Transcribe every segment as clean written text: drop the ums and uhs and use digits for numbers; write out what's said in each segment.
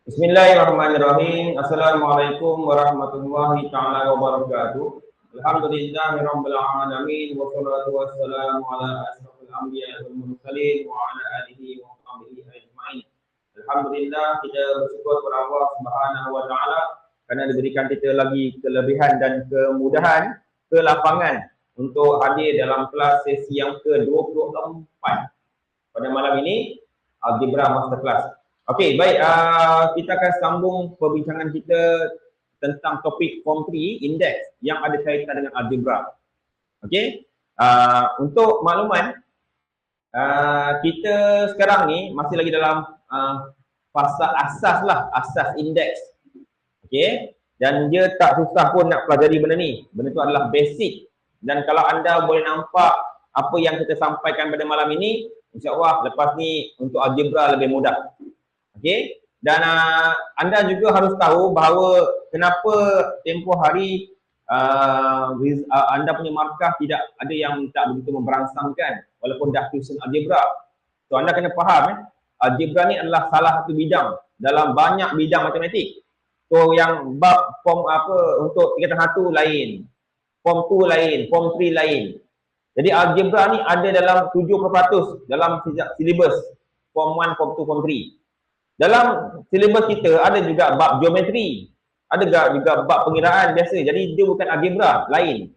Bismillahirrahmanirrahim. Assalamualaikum warahmatullahi taala wabarakatuh. Alhamdulillahirabbil alamin wassalatu wassalamu ala asrofil anbiya'i wal mursalin wa ala alihi wa sahbihi ajma'in. Alhamdulillah, kita bersyukur kepada Allah Subhanahu wa taala kerana diberikan kita lagi kelebihan dan kemudahan ke lapangan untuk hadir dalam kelas sesi yang ke-24 pada malam ini, Algebra Masterclass. Okey, baik, kita akan sambung perbincangan kita tentang topik Form 3 Index yang ada kaitan dengan algebra. Okey, untuk makluman, kita sekarang ni masih lagi dalam fasa asas lah, asas indeks. Okey, dan dia tak susah pun nak pelajari benda ni. Benda tu adalah basic. Dan kalau anda boleh nampak apa yang kita sampaikan pada malam ini, insya-Allah lepas ni untuk algebra lebih mudah. Okey, dan anda juga harus tahu bahawa kenapa tempoh hari anda punya markah tidak ada yang tak begitu memberangsangkan walaupun dah tuition algebra. So anda kena faham algebra ni adalah salah satu bidang dalam banyak bidang matematik. So yang bab form apa untuk tingkatan 1 lain, form 2 lain, form 3 lain. Jadi algebra ni ada dalam 70% dalam silibus form 1, form 2, form 3. Dalam silibus kita ada juga bab geometri, ada juga bab pengiraan biasa. Jadi dia bukan algebra, lain.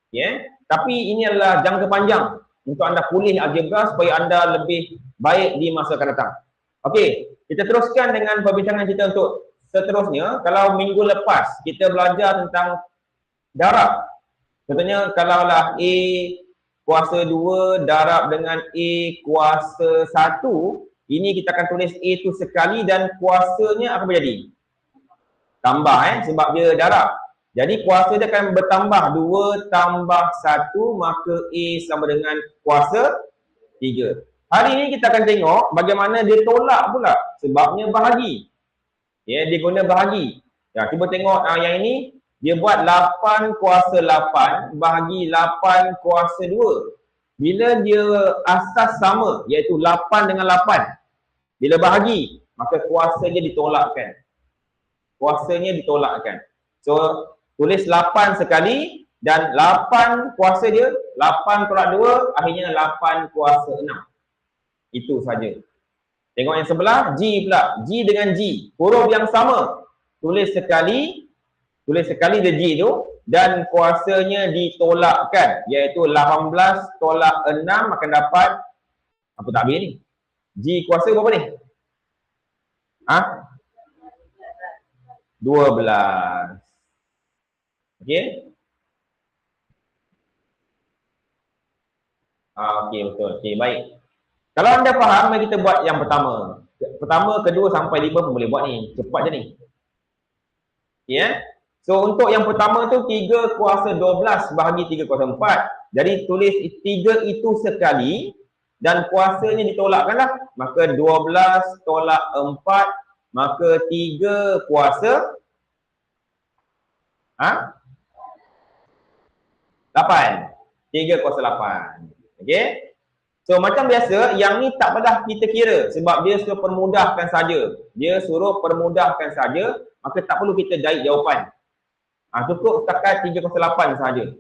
Okay? Tapi ini adalah jangka panjang untuk anda pulih algebra supaya anda lebih baik di masa akan datang. Okey, kita teruskan dengan perbincangan kita untuk seterusnya. Kalau minggu lepas kita belajar tentang darab. Contohnya kalaulah A kuasa 2 darab dengan A kuasa 1, ini kita akan tulis A tu sekali dan kuasanya apa menjadi? Tambah sebab dia darab. Jadi kuasa dia akan bertambah 2 tambah 1, maka A sama dengan kuasa 3. Hari ini kita akan tengok bagaimana dia tolak pula. Sebabnya bahagi. Ya, dia guna bahagi. Ya, cuba tengok yang ini. Dia buat 8 kuasa 8 bahagi 8 kuasa 2. Bila dia asas sama, iaitu 8 dengan 8. Bila bahagi, maka kuasanya ditolakkan. Kuasanya ditolakkan. So, tulis 8 sekali dan 8 kuasa dia, 8 tolak 2, akhirnya 8 kuasa 6. Itu saja. Tengok yang sebelah, G pula. G dengan G. Huruf yang sama. Tulis sekali dia G tu dan kuasanya ditolakkan. Iaitu 18 tolak 6 akan dapat, apa tak habis ni? G kuasa berapa ni? 12. Okey? Okey, betul. Okey, baik. Kalau anda faham, mari kita buat yang pertama. Pertama, kedua sampai 5 pun boleh buat ni. Cepat je ni. Ya? So, untuk yang pertama tu 3 kuasa 12 bahagi 3 kuasa 4. Jadi, tulis 3 itu sekali dan kuasanya ditolakkanlah. Maka 12 tolak 4, maka 3 kuasa 8. 3 kuasa 8. Okey? So, macam biasa, yang ni tak payah kita kira sebab dia suruh permudahkan saja. Dia suruh permudahkan saja, maka tak perlu kita jahit jawapan. Cukup setakat 3 kuasa 8 sahaja.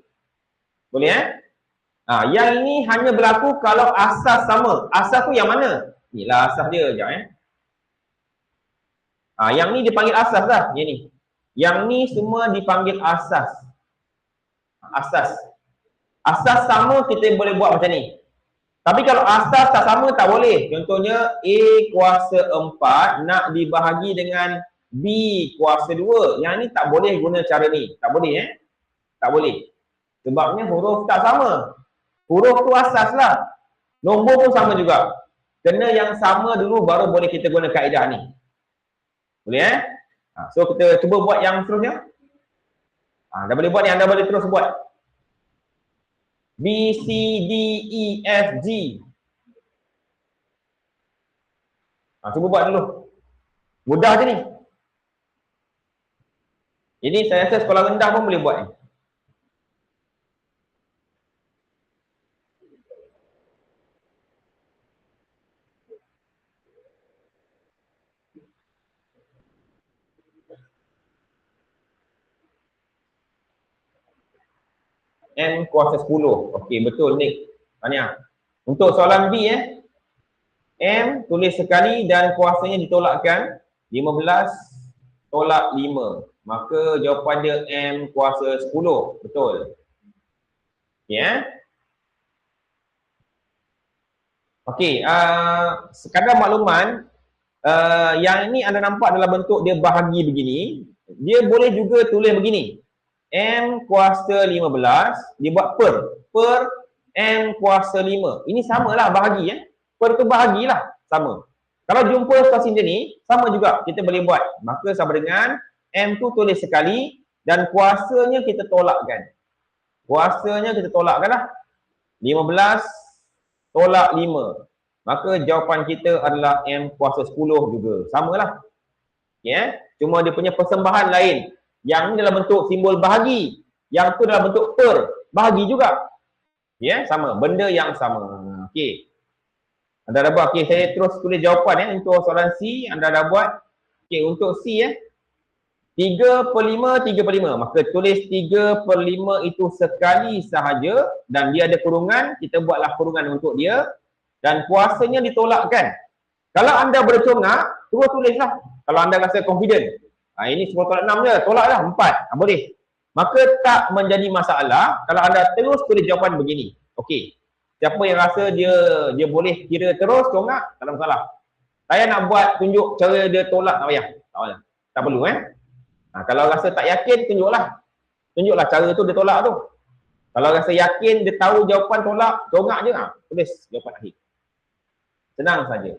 Boleh yang ini hanya berlaku kalau asas sama. Asas tu yang mana? Inilah asas dia. Sekejap yang ni dipanggil asas lah. Yang ni. Yang ni semua dipanggil asas. Asas. Asas sama kita boleh buat macam ni. Tapi kalau asas tak sama tak boleh. Contohnya A kuasa 4 nak dibahagi dengan B kuasa 2. Yang ni tak boleh guna cara ni. Tak boleh Tak boleh. Sebabnya huruf tak sama. Huruf tu asas lah. Nombor pun sama juga. Kena yang sama dulu baru boleh kita guna kaedah ni. Boleh So kita cuba buat yang seterusnya. Dah boleh buat ni, anda boleh terus buat. B, C, D, E, F, G. Cuba buat dulu. Mudah je ni. Jadi saya rasa sekolah rendah pun boleh buat ni. M kuasa 10. Okey, betul Nick. Tanya. Untuk soalan B M tulis sekali dan kuasanya ditolakkan 15 tolak 5. Maka jawapan dia M kuasa 10. Betul. Okey Okey, sekadar makluman, yang ini anda nampak dalam bentuk dia bahagi begini. Dia boleh juga tulis begini. M kuasa 15 dibuat per M kuasa 5. Ini samalah bahagi Per tu bahagilah sama. Kalau jumpa situasi macam ni, sama juga kita boleh buat. Maka sama dengan M tu tulis sekali dan kuasanya kita tolakkan. Kuasanya kita tolakkanlah. 15 tolak 5. Maka jawapan kita adalah M kuasa 10 juga. Samalah. Okay, cuma dia punya persembahan lain. Yang ni dalam bentuk simbol bahagi. Yang tu dalam bentuk per. Bahagi juga. Sama. Benda yang sama. Okey. Anda dah buat. Okey, saya terus tulis jawapan untuk soalan C. Anda dah buat. Okey, untuk C 3/5, 3/5. Maka tulis 3/5 itu sekali sahaja dan dia ada kurungan. Kita buatlah kurungan untuk dia. Dan kuasanya ditolakkan. Kalau anda bercongak, terus tulislah. Kalau anda rasa confident. Ini 10 tolak 6 je. Tolaklah 4. Boleh. Maka tak menjadi masalah kalau anda terus tulis jawapan begini. Okey. Siapa yang rasa dia boleh kira terus congak, tak ada masalah. Saya nak buat tunjuk cara dia tolak, tak payah. Tak payah. Tak perlu kalau rasa tak yakin, tunjuklah. Tunjuklah cara tu dia tolak tu. Kalau rasa yakin dia tahu jawapan tolak, congak je tulis jawapan akhir. Senang saja.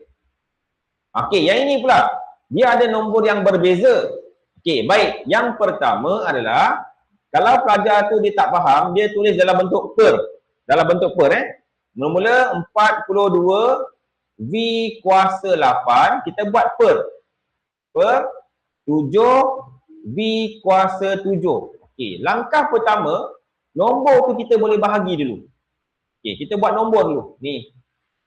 Okey, yang ini pula. Dia ada nombor yang berbeza. Okey, baik. Yang pertama adalah kalau pelajar tu dia tak faham, dia tulis dalam bentuk per. Dalam bentuk per Mula-mula 42 V kuasa 8, kita buat per 7 V kuasa 7. Okey, langkah pertama, nombor tu kita boleh bahagi dulu. Okey, kita buat nombor dulu. Ni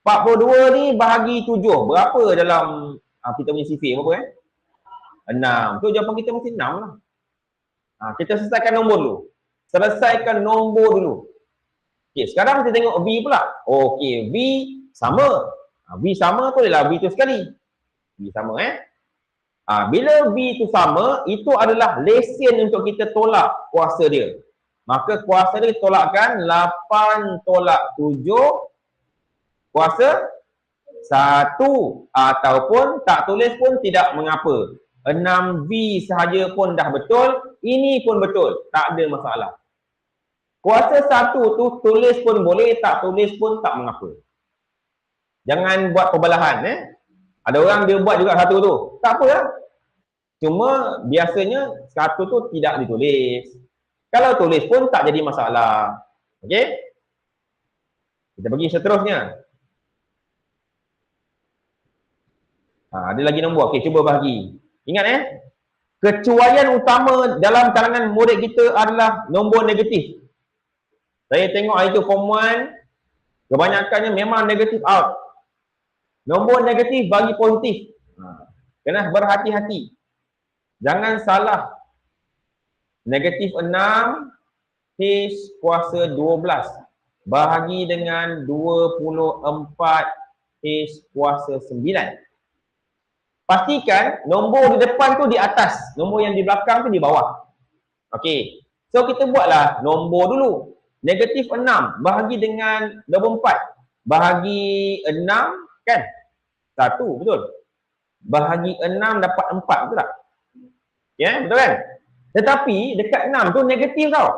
42 ni bahagi 7. Berapa dalam kita punya sifir berapa 6. Tu jawapan kita mesti 6 lah. Kita selesaikan nombor dulu. Selesaikan nombor dulu. Okey, sekarang kita tengok V pula. Okey, V sama. V sama tu adalah V tu sekali. V sama bila V tu sama, itu adalah lesen untuk kita tolak kuasa dia. Maka kuasa dia tolakkan 8 tolak 7 kuasa 1 ataupun tak tulis pun tidak mengapa. 6V sahaja pun dah betul, ini pun betul, tak ada masalah. Kuasa 1 tu tulis pun boleh, tak tulis pun tak mengapa. Jangan buat perbalahan Ada orang dia buat juga 1 tu, tak apa lah. Cuma biasanya 1 tu tidak ditulis. Kalau tulis pun tak jadi masalah. Okey? Kita pergi seterusnya. Ada lagi nombor. Okey, cuba bahagi. Ingat kecuaian utama dalam kalangan murid kita adalah nombor negatif. Saya tengok hari tu form 1, kebanyakannya memang negatif out. Nombor negatif bagi positif. Kena berhati-hati. Jangan salah. Negatif 6 H kuasa 12 bahagi dengan 24 H kuasa 9. Pastikan nombor di depan tu di atas, nombor yang di belakang tu di bawah. Okey. So kita buatlah nombor dulu. Negatif 6 bahagi dengan 24. Bahagi 6 kan? 1, betul? Bahagi 6 dapat 4, betul tak? Betul kan? Tetapi dekat 6 tu negatif tau.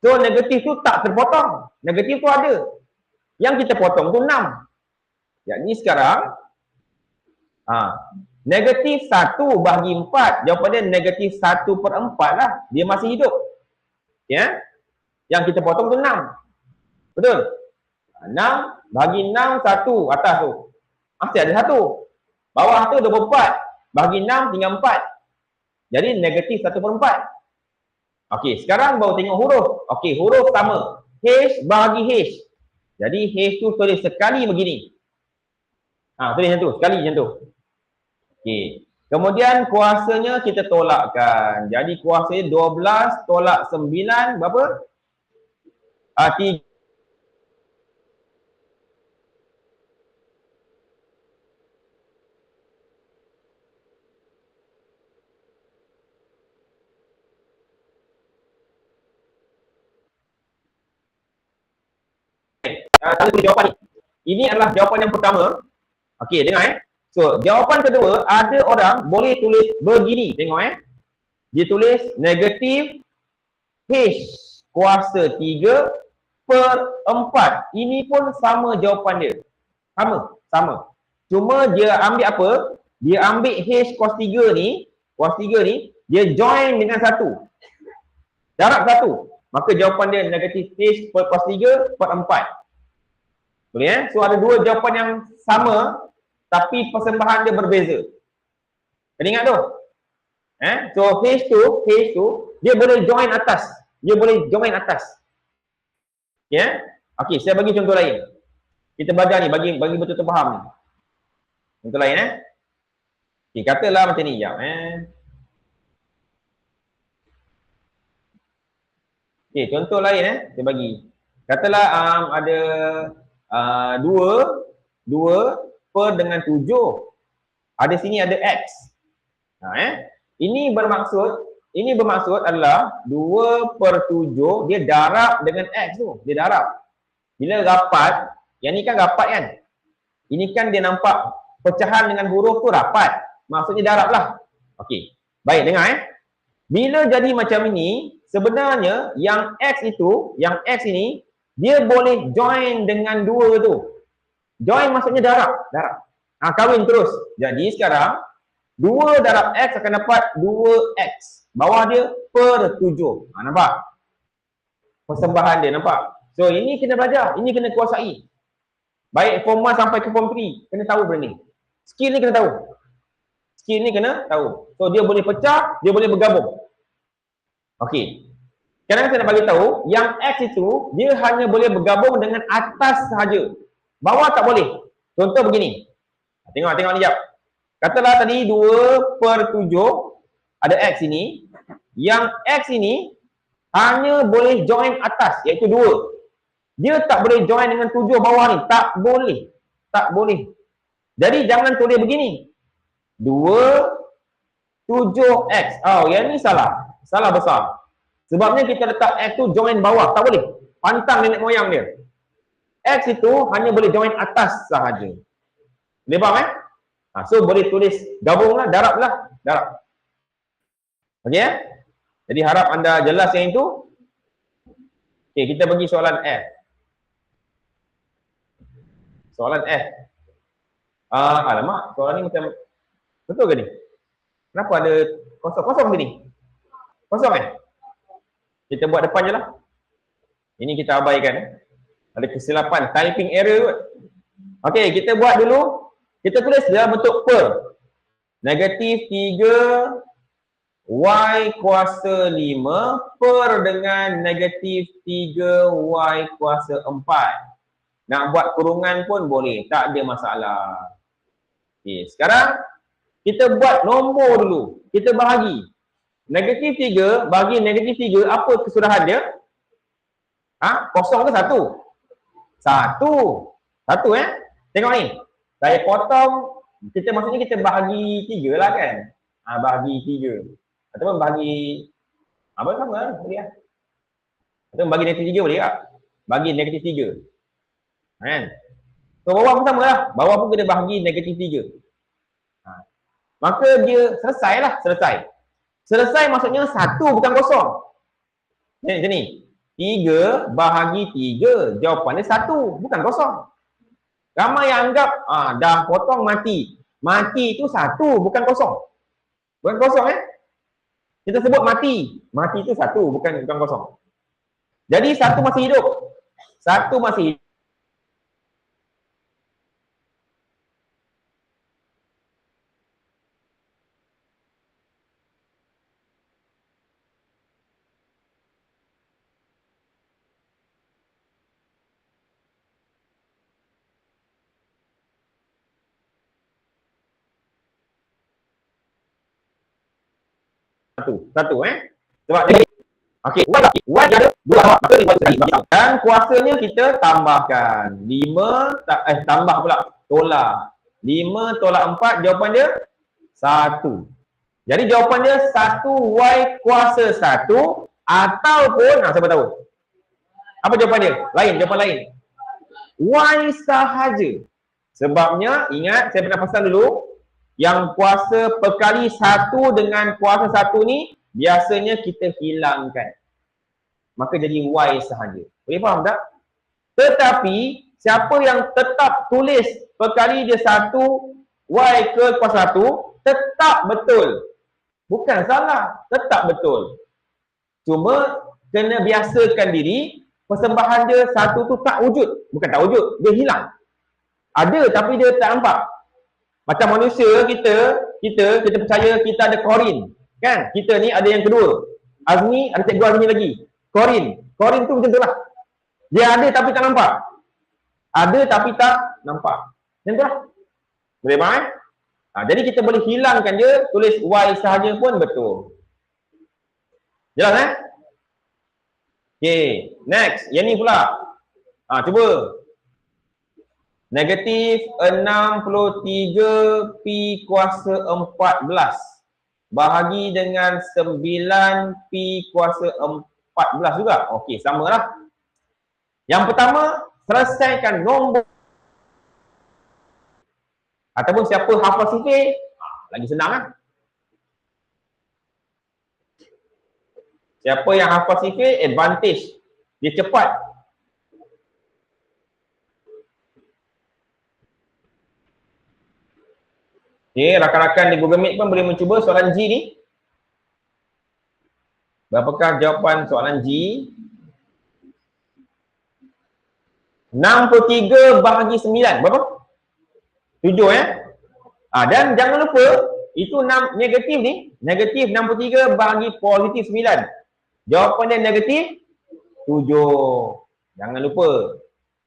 So negatif tu tak terpotong. Negatif tu ada. Yang kita potong tu 6. Jadi sekarang negatif 1 bahagi 4. Jawapan dia negatif 1/4 lah. Dia masih hidup. Yang kita potong tu 6. Betul? 6 bahagi 6, 1 atas tu. Masih ada 1. Bawah tu 24. Bahagi 6 tinggal 4. Jadi negatif 1/4. Okey, sekarang baru tengok huruf. Okey, huruf sama. H bahagi H. Jadi H tu tulis sekali begini. Tulis macam tu, sekali macam tu. Okey. Kemudian kuasanya kita tolakkan. Jadi kuasanya 12 tolak 9 berapa? tiga tanda tulis jawapan ni. Ini adalah jawapan yang pertama. Okey, dengar So, jawapan kedua, ada orang boleh tulis begini. Tengok Dia tulis negatif H kuasa 3 per 4. Ini pun sama jawapan dia. Sama. Cuma dia ambil apa? Dia ambil H kuasa 3 ni, dia join dengan 1. Darab 1. Maka jawapan dia negatif H per kuasa 3 per 4. Boleh So, ada dua jawapan yang sama, tapi persembahan dia berbeza. Kena ingat tu. So, H tu, dia boleh join atas. Okey, saya bagi contoh lain. Kita belajar ni, bagi betul-betul faham ni. Contoh lain Okey, katalah macam ni, jap Okey, contoh lain saya bagi. Katalah ada 2 per dengan 7. Ada sini ada X. Ini bermaksud adalah 2 per 7 dia darab dengan X tu. Dia darab. Bila rapat, yang ni kan rapat kan? Ini kan dia nampak pecahan dengan huruf tu rapat. Maksudnya darab lah. Okey. Baik, dengar Bila jadi macam ini, sebenarnya yang X ini, dia boleh join dengan 2 tu. Join maksudnya darab. Kahwin terus. Jadi sekarang 2 darab X akan dapat 2X. Bawah dia per 7. Nampak? Persembahan dia, nampak? So, ini kena belajar. Ini kena kuasai. Baik form 1 sampai ke form 3. Kena tahu benda ni. Skill ni kena tahu. So, dia boleh pecah, dia boleh bergabung. Okey. Sekarang saya nak bagi tahu, yang X itu, dia hanya boleh bergabung dengan atas sahaja. Bawah tak boleh. Contoh begini. Tengok ni jap. Katalah tadi 2 per 7 ada X ini. Yang X ini hanya boleh join atas, iaitu 2. Dia tak boleh join dengan 7 bawah ni. Tak boleh. Jadi jangan tulis begini. 2 7X. Yang ni salah. Salah besar. Sebabnya kita letak X tu join bawah. Tak boleh. Pantang nenek moyang dia. X itu hanya boleh join atas sahaja. Boleh faham So boleh tulis gabunglah, darab. Okey Jadi harap anda jelas yang itu. Okey, kita pergi soalan F. Alamak, soalan ni macam betul ke ni? Kenapa ada kosong ke ni? Kosong Kita buat depan je lah. Ini kita abaikan Ada kesilapan typing error kot. Okey, kita buat dulu. Kita tulis dalam bentuk per. Negatif 3 Y kuasa 5 per dengan negatif 3 Y kuasa 4. Nak buat kurungan pun boleh. Tak ada masalah. Okey, sekarang kita buat nombor dulu. Kita bahagi. Negatif 3 bagi negatif 3, apa kesudahan dia? Kosong ke 1? 1. Tengok ni. Saya potong, maksudnya kita bahagi 3 lah kan? Bahagi 3. Ataupun bahagi, apa sama lah, boleh lah. Ataupun bagi negatif 3 boleh tak? Bagi negatif 3. Kan? So, bawah pun sama lah. Bawah pun kita bahagi negatif 3. Maka dia selesai lah. Selesai maksudnya 1 bukan kosong. Macam ni. 3 bahagi 3. Jawapan dia 1. Bukan kosong. Ramai yang anggap, dah potong mati. Mati itu 1, bukan kosong. Bukan kosong Kita sebut mati. Mati itu 1, bukan kosong. Jadi 1 masih hidup. 1 masih hidup. Satu. Sebab dia okey, Y ada 2 maka 5 sekali. Dan kuasanya kita tambahkan. 5 tambah pula. Tolak. 5 tolak 4, jawapan dia 1. Jadi jawapan dia 1Y kuasa 1 ataupun, siapa tahu? Apa jawapan dia? Jawapan lain. Y sahaja. Sebabnya, ingat saya pernah pasal dulu, yang kuasa perkali 1 dengan kuasa 1 ni, biasanya kita hilangkan. Maka jadi Y sahaja. Boleh faham tak? Tetapi, siapa yang tetap tulis perkali dia 1, Y ke kuasa 1, tetap betul. Bukan salah, tetap betul. Cuma, kena biasakan diri, persembahan dia 1 tu tak wujud. Bukan tak wujud, dia hilang. Ada tapi dia tak nampak. Macam manusia kita percaya kita ada Corin. Kan? Kita ni ada yang kedua. Azmi, ada cikgu Azmi lagi. Corin tu macam tu lah. Dia ada tapi tak nampak. Ada tapi tak nampak. Macam tu lah. Boleh faham? Jadi kita boleh hilangkan dia, tulis Y sahaja pun betul. Jelas Okay, next. Yang ni pula. Cuba. Negatif 63 P kuasa 14 bahagi dengan 9 P kuasa 14 juga. Okey, samalah. Yang pertama, selesaikan nombor. Ataupun siapa hafal sifir, lagi senang kan? Siapa yang hafal sifir, advantage. Dia cepat. Okay, rakan-rakan di Google Meet pun boleh mencuba soalan G ni. Berapakah jawapan soalan G? 63 bahagi 9. Berapa? 7 dan jangan lupa, itu negatif ni. Negatif 63 bahagi positif 9. Jawapan dia negatif 7. Jangan lupa.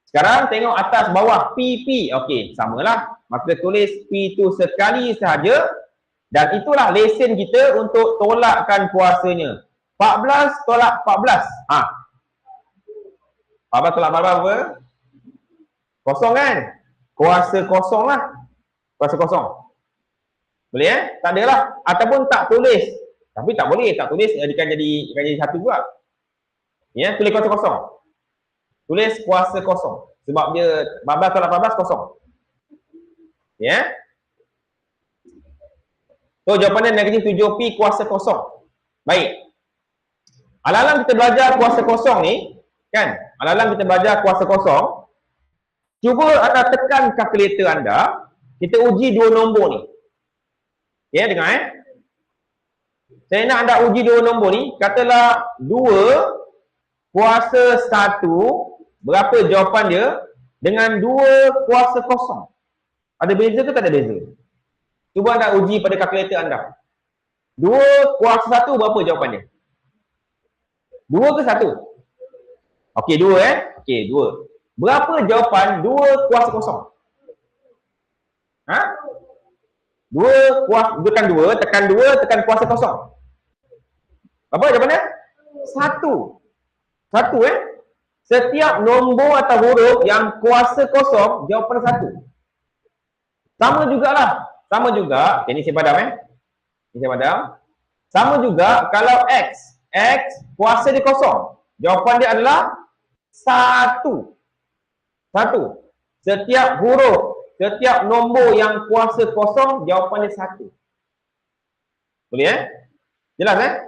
Sekarang tengok atas bawah PP. Okey, samalah. Maka tulis P tu sekali sahaja. Dan itulah lesen kita untuk tolakkan kuasanya. 14 tolak 14. 14 tolak 14 apa? Kosong kan? Kuasa kosong lah. Kuasa kosong. Boleh Tak adalah. Ataupun tak tulis. Tapi tak boleh. Tak tulis akan jadi satu juga. Tulis kuasa kosong. Tulis kuasa kosong. Sebab dia 14 tolak 14 kosong. So jawapan dia negatif 7P kuasa kosong. Baik. Alang-alang kita belajar kuasa kosong ni, kan? Alang-alang kita belajar kuasa kosong. Cuba anda tekan kalkulator anda, kita uji dua nombor ni. Dengar Saya nak anda uji dua nombor ni, katalah 2 kuasa 1, berapa jawapan dia dengan 2 kuasa kosong. Ada beza ke tak ada beza? Cuba anda uji pada kalkulator anda. 2 kuasa 1 berapa jawapan dia? 2 ke 1? Okey, 2 Okey, 2. Berapa jawapan 2 kuasa kosong? 2 kuasa, tekan 2, tekan kuasa kosong. Apa jawapannya? 1. Setiap nombor atau huruf yang kuasa kosong, jawapan 1. Sama jugalah. Sama juga. Okay, ini saya padam Ini saya padam. Sama juga kalau X. X kuasa dia kosong. Jawapan dia adalah 1. Setiap huruf, setiap nombor yang kuasa kosong, jawapan dia 1. Boleh Jelas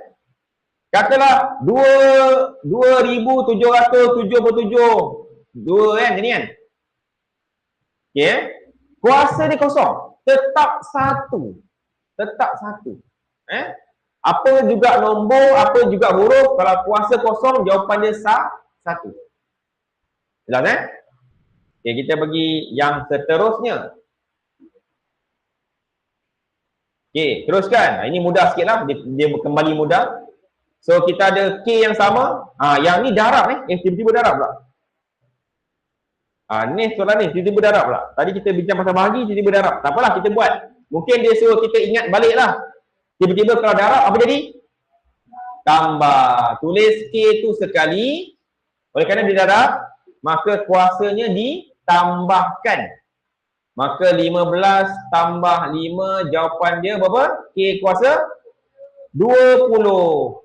Katalah 2777. 2 macam ni kan? Okey Kuasa dia kosong. Tetap 1. Apa juga nombor, apa juga huruf, kalau kuasa kosong, jawapan dia 1. Jelas Okey, kita pergi yang seterusnya. Okey, teruskan. Ini mudah sikit lah. Dia kembali mudah. So, kita ada K yang sama. Yang ni darab tiba-tiba darab pula. Ni soalan ni, tiba-tiba darab pula. Tadi kita bincang pasal bahagi, tiba-tiba darab. Tak apalah, kita buat. Mungkin dia suruh kita ingat balik lah. Tiba-tiba kalau darab, apa jadi? tambah. Tulis K tu sekali. Oleh kerana dia darab, maka kuasanya ditambahkan. Maka 15 tambah 5, jawapan dia berapa? K kuasa 20.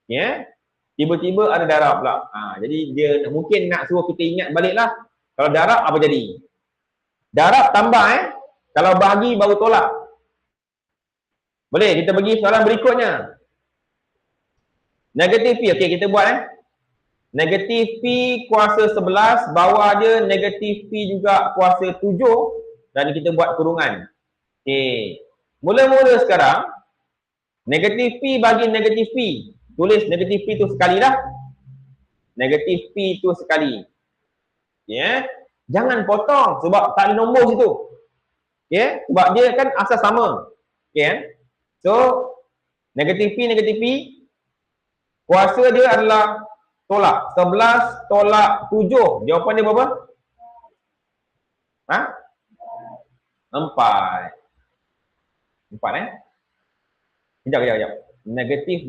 Ya. Tiba-tiba ada darab pula. Jadi dia mungkin nak suruh kita ingat baliklah. Kalau darab apa jadi? Darab tambah Kalau bahagi baru tolak. Boleh, kita pergi soalan berikutnya. Negatif P. Okey, kita buat Negatif P kuasa 11, bawah dia negatif P juga kuasa 7 dan kita buat kurungan. Okey. Mula-mula sekarang negatif P bagi negatif P. Tulis negatif P tu sekali lah. Negatif P tu sekali. Ya. Jangan potong sebab tak ada nombor situ. Okey, sebab dia kan asas sama. Okey So negatif P kuasa dia adalah tolak. 11 tolak 7. Jawapan dia berapa? 4. 4 Kejap. Negatif.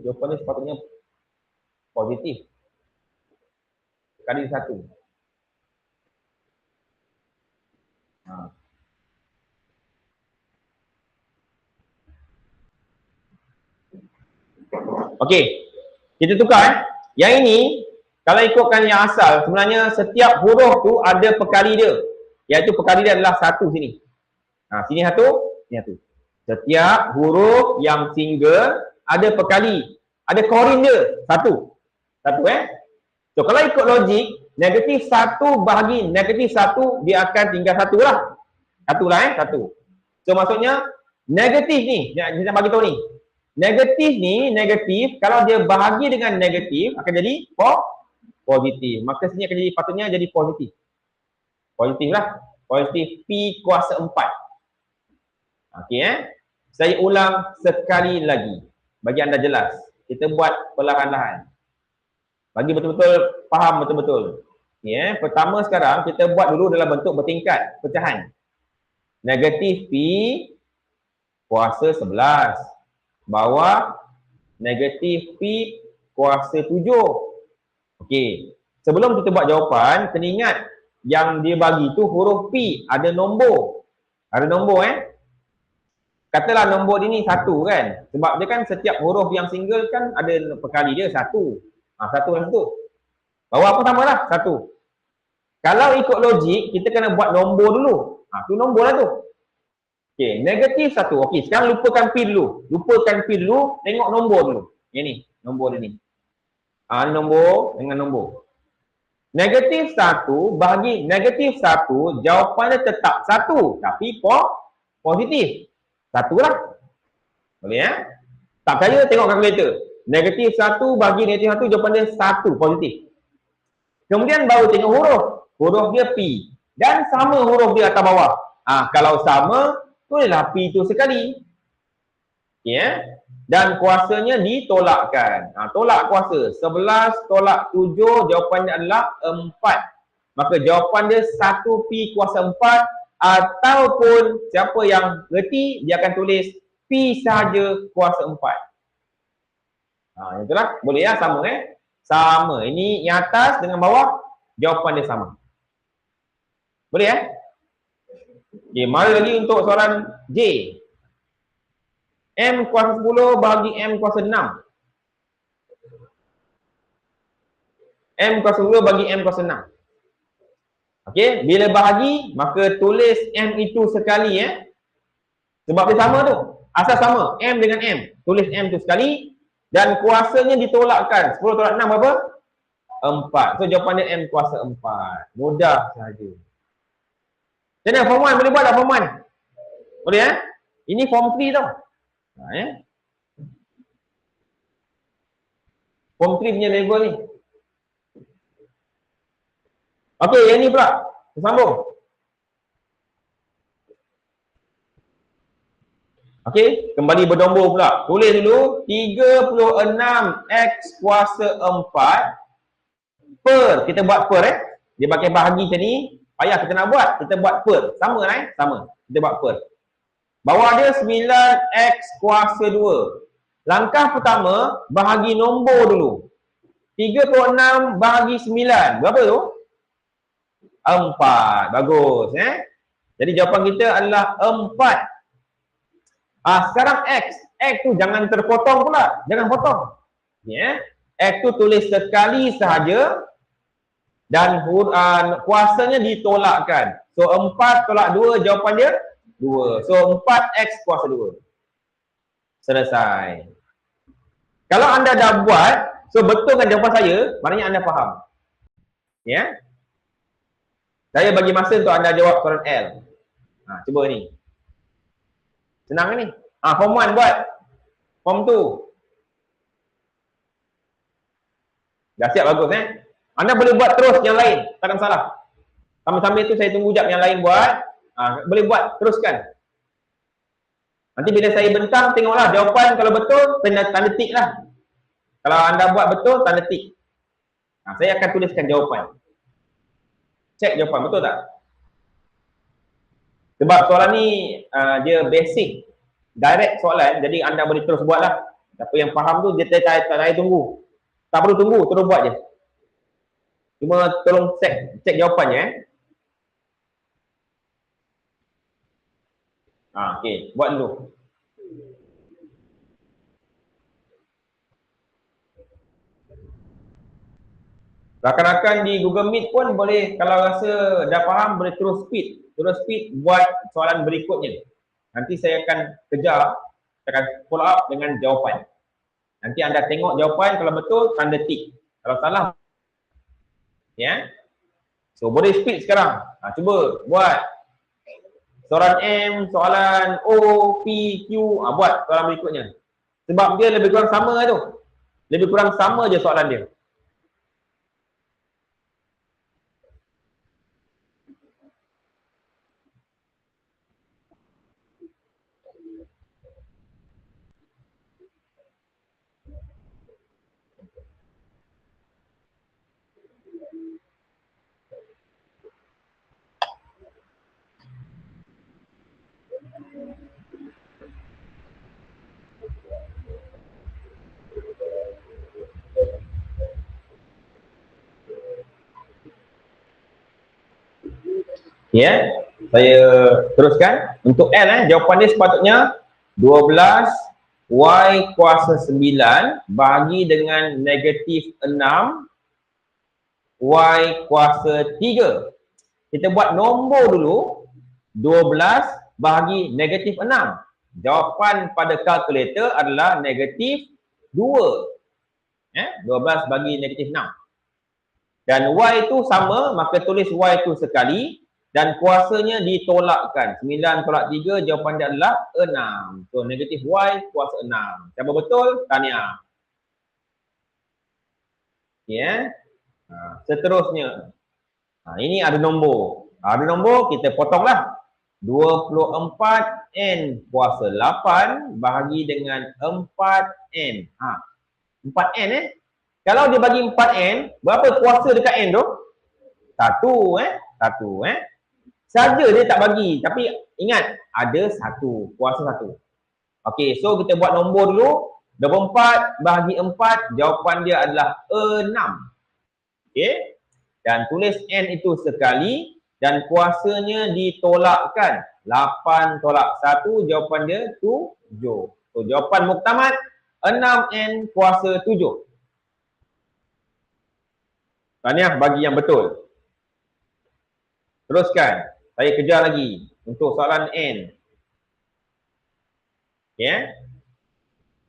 Jawapan dia sepatutnya positif. Kali 1. Okey. Kita tukar Yang ini kalau ikutkan yang asal, sebenarnya setiap huruf tu ada pekali dia. Iaitu pekali dia adalah 1 sini. Sini 1, sini 1. Setiap huruf yang single ada pekali. Ada korin dia 1. 1 So kalau ikut logik, negatif 1 bahagi negatif 1 dia akan tinggal 1 lah. 1 lah 1. So maksudnya negatif ni, kita bagi tahu ni. Negatif ni, negatif, kalau dia bahagi dengan negatif akan jadi positif. Maka sini akan jadi patutnya jadi positif. Positif lah. Positif P kuasa 4. Okey Saya ulang sekali lagi. Bagi anda jelas. Kita buat perlahan-lahan. Bagi betul-betul faham betul-betul. Pertama sekarang kita buat dulu dalam bentuk bertingkat, pecahan. Negatif P kuasa 11. Bawah negatif P kuasa 7. Okey. Sebelum kita buat jawapan, kena ingat yang dia bagi tu huruf P. Ada nombor. Ada nombor Katalah nombor dia ni 1 kan. Sebab dia kan setiap huruf yang single kan ada perkali dia 1. 1 lah tu. Bawah pun sama lah 1. Kalau ikut logik, kita kena buat nombor dulu. Tu nombor lah tu. Okey, negatif 1. Okey, sekarang lupakan P dulu. Tengok nombor dulu. Yang ni, nombor dia ni. Ni nombor dengan nombor. Negatif 1 bagi negatif 1, jawapannya tetap 1. Tapi positif. 1 lah. Boleh Tak percaya, tengok kalkulator. Negatif 1 bagi negatif 1, jawapan dia 1, positif. Kemudian baru tengok huruf. Huruf dia P. Dan sama huruf dia atas bawah. Kalau sama, tulislah P tu sekali. Okey Dan kuasanya ditolakkan. Tolak kuasa. 11 tolak 7, jawapannya adalah 4. Maka jawapan dia 1P kuasa 4. Ataupun siapa yang reti, dia akan tulis P sahaja kuasa 4. Itulah. Boleh sama Sama. Ini yang atas dengan bawah, jawapan dia sama. Boleh Okey, mari lagi untuk soalan J. M kuasa 10 bagi M kuasa 6. M kuasa 10 bagi M kuasa 6. Okey, bila bahagi, maka tulis M itu sekali Sebab dia sama tu. Asal sama, M dengan M. Tulis M tu sekali dan kuasanya ditolakkan. 10 tolak 6 berapa? 4. So jawapan dia M kuasa 4. Mudah sahaja. Macam mana form 1 boleh buat tak form 1? Boleh Ini form 3 tau. Form 3 punya level ni. Okey, yang ni pula. Sambung. Okey, kembali berdombor pula. Tulis dulu 36x kuasa 4 per, kita buat per Dia pakai bahagi macam ni. Payah kita nak buat, kita buat per. Sama Sama. Kita buat per. Bawah dia 9x kuasa 2. Langkah pertama, bahagi nombor dulu. 36 bahagi 9. Berapa tu? 4. Bagus. Jadi jawapan kita adalah 4. Sekarang X. X tu jangan terpotong pula. Jangan potong. X tu tulis sekali sahaja dan kuasanya ditolakkan. So 4 tolak 2, jawapan dia 2. So 4X kuasa 2. Selesai. Kalau anda dah buat, so betulkan jawapan saya, maknanya anda faham. Saya bagi masa untuk anda jawab soalan L. Cuba ni. Senang ni. Form 1 buat. Form 2. Dah siap, bagus Anda boleh buat terus yang lain, takkan salah. Sambil-sambil tu saya tunggu jap yang lain buat. Boleh buat, teruskan. Nanti bila saya bentang, tengoklah jawapan kalau betul, tanda tik lah. Kalau anda buat betul, tanda tik. Saya akan tuliskan jawapan. Cek jawapan, betul tak? Sebab soalan ni dia basic, direct soalan, jadi anda boleh terus buat lah. Siapa yang faham tu, dia tak payah tunggu. Tak perlu tunggu, terus buat je. Cuma tolong cek jawapannya. Okey, buat dulu. Rakan-rakan di Google Meet pun boleh, kalau rasa dah faham, boleh terus speed buat soalan berikutnya. Nanti saya akan kejar, saya akan follow up dengan jawapan. Nanti anda tengok jawapan, kalau betul, tanda tik. Kalau salah, so boleh speed sekarang. Cuba buat soalan M, soalan O, P, Q, buat soalan berikutnya. Sebab dia lebih kurang sama tu. Lebih kurang sama je soalan dia. Saya teruskan. Untuk L, jawapan dia sepatutnya 12 Y kuasa 9 bahagi dengan negatif 6 Y kuasa 3. Kita buat nombor dulu. 12 bahagi negatif 6. Jawapan pada kalkulator adalah negatif 2. 12 bagi negatif 6. Dan Y itu sama, maka tulis Y itu sekali. Dan kuasanya ditolakkan. 9 tolak 3, jawapan dia adalah 6. So, negatif Y kuasa 6. Siapa betul? Tahniah. Seterusnya. Ini ada nombor. Ada nombor, kita potonglah. 24N kuasa 8 bahagi dengan 4N. 4N Kalau dia bagi 4N, berapa kuasa dekat N tu? 1 Saja dia tak bagi, tapi ingat ada 1, kuasa 1. Okey, so kita buat nombor dulu. 24 bahagi 4, jawapan dia adalah 6. Okey. Dan tulis N itu sekali dan kuasanya ditolakkan. 8 tolak 1, jawapan dia 7. So jawapan muktamad 6N kuasa 7. Tahniah bagi yang betul. Teruskan. Saya kejar lagi untuk soalan N.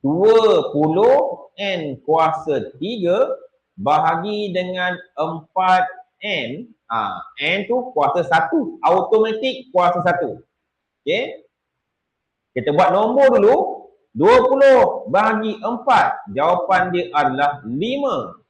20N kuasa 3 bahagi dengan 4N. N tu kuasa 1. Automatik kuasa 1. Kita buat nombor dulu. 20 bahagi 4. Jawapan dia adalah 5.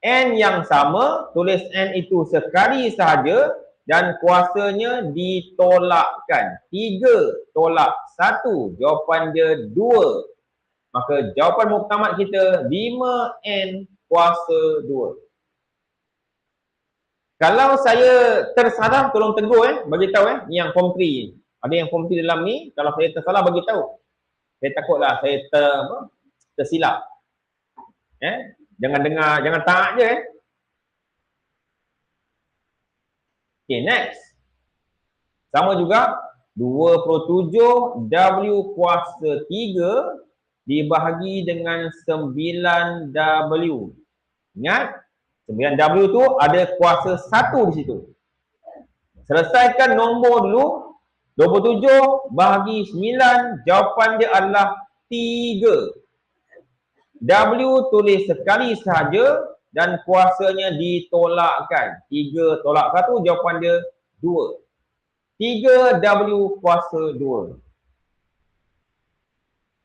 N yang sama, tulis N itu sekali sahaja dan kuasanya ditolakkan. 3 tolak 1, jawapan dia 2. Maka jawapan muktamad kita 5N kuasa 2. Kalau saya tersalah, tolong tegur bagi tahu ni yang form 3. Ada yang form 3 dalam ni, kalau saya tersalah bagi tahu. Saya takutlah saya tersilap. Jangan dengar, jangan taat je. Okay, next. Sama juga 27W kuasa 3 dibahagi dengan 9W. Ingat, 9W tu ada kuasa 1 di situ. Selesaikan nombor dulu. 27 bahagi 9, jawapan dia adalah 3. W tulis sekali sahaja dan kuasanya ditolakkan. 3 tolak 1, jawapan dia 2. 3W kuasa 2.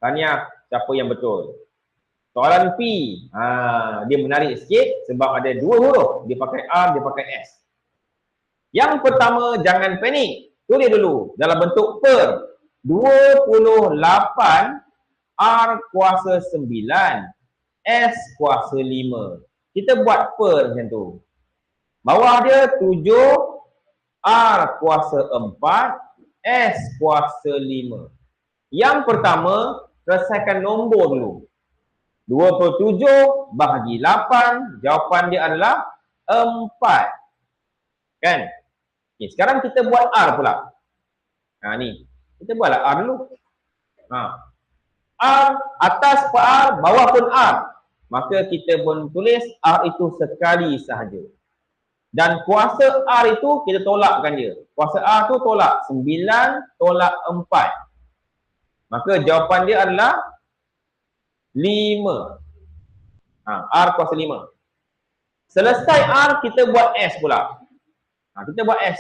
Tahniah, siapa yang betul? Soalan P, dia menarik sikit sebab ada 2 huruf. Dia pakai R, dia pakai S. Yang pertama, jangan panik. Tulis dulu dalam bentuk per. 28 R kuasa 9, S kuasa 5. Kita buat per macam tu. Bawah dia 7, R kuasa 4, S kuasa 5. Yang pertama, selesaikan nombor dulu. 27 bahagi 8, jawapan dia adalah 4. Kan? Okay, sekarang kita buat R pula. Ni. Kita buatlah R dulu. R, atas pun R, bawah pun R. Maka kita pun tulis R itu sekali sahaja. Dan kuasa R itu kita tolakkan dia. Kuasa R tu tolak. 9 tolak 4. Maka jawapan dia adalah 5. R kuasa 5. Selesai R, kita buat S pula. Kita buat S.